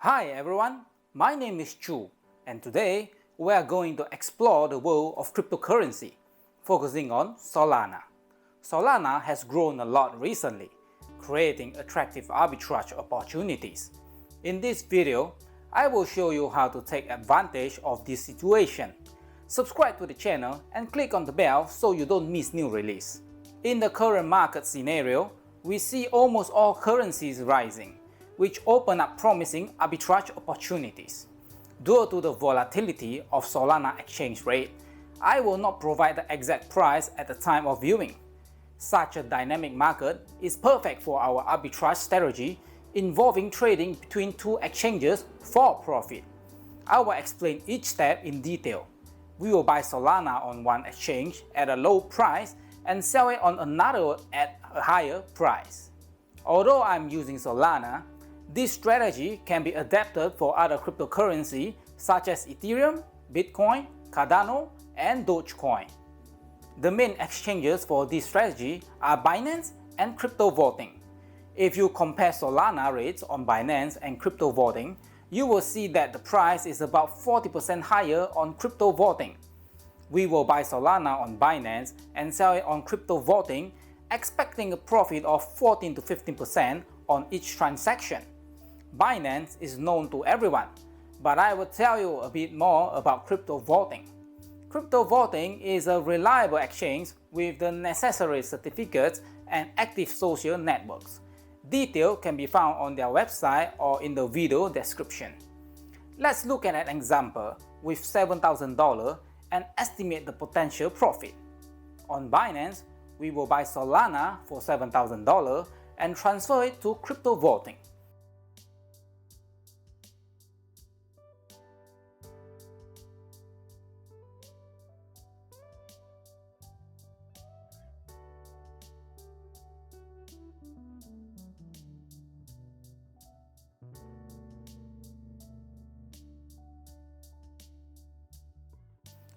Hi everyone, my name is Chu, and today we are going to explore the world of cryptocurrency, focusing on Solana. Solana has grown a lot recently, creating attractive arbitrage opportunities. In this video, I will show you how to take advantage of this situation. Subscribe to the channel and click on the bell so you don't miss new release. In the current market scenario, we see almost all currencies rising, which open up promising arbitrage opportunities. Due to the volatility of Solana exchange rate, I will not provide the exact price at the time of viewing. Such a dynamic market is perfect for our arbitrage strategy involving trading between two exchanges for profit. I will explain each step in detail. We will buy Solana on one exchange at a low price and sell it on another at a higher price. Although I'm using Solana, this strategy can be adapted for other cryptocurrency such as Ethereum, Bitcoin, Cardano, and Dogecoin. The main exchanges for this strategy are Binance and crypto voting. If you compare Solana rates on Binance and crypto voting, you will see that the price is about 40% higher on crypto voting. We will buy Solana on Binance and sell it on crypto voting, expecting a profit of 14 to 15% on each transaction. Binance is known to everyone, but I will tell you a bit more about crypto voting. Crypto voting is a reliable exchange with the necessary certificates and active social networks. Details can be found on their website or in the video description. Let's look at an example with $7,000 and estimate the potential profit. On Binance, we will buy Solana for $7,000 and transfer it to crypto voting.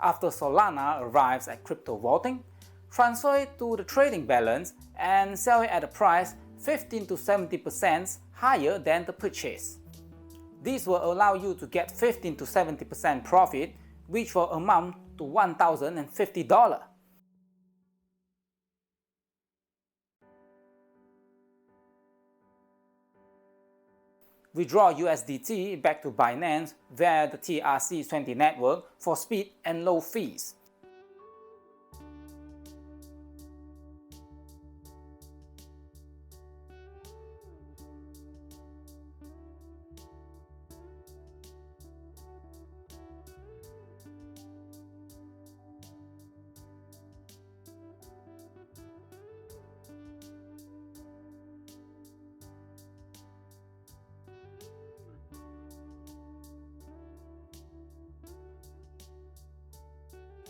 After Solana arrives at crypto voting, transfer it to the trading balance and sell it at a price 15 to 70% higher than the purchase. This will allow you to get 15 to 70% profit, which will amount to $1,050. Withdraw USDT back to Binance via the TRC20 network for speed and low fees.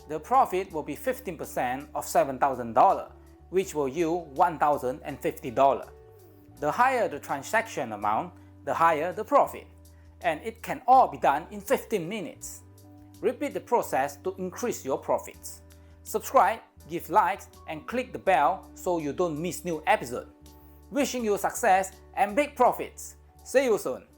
The profit will be 15% of $7,000, which will yield $1,050. The higher the transaction amount, the higher the profit, and it can all be done in 15 minutes. Repeat the process to increase your profits. Subscribe, give likes, and click the bell so you don't miss new episodes. Wishing you success and big profits. See you soon.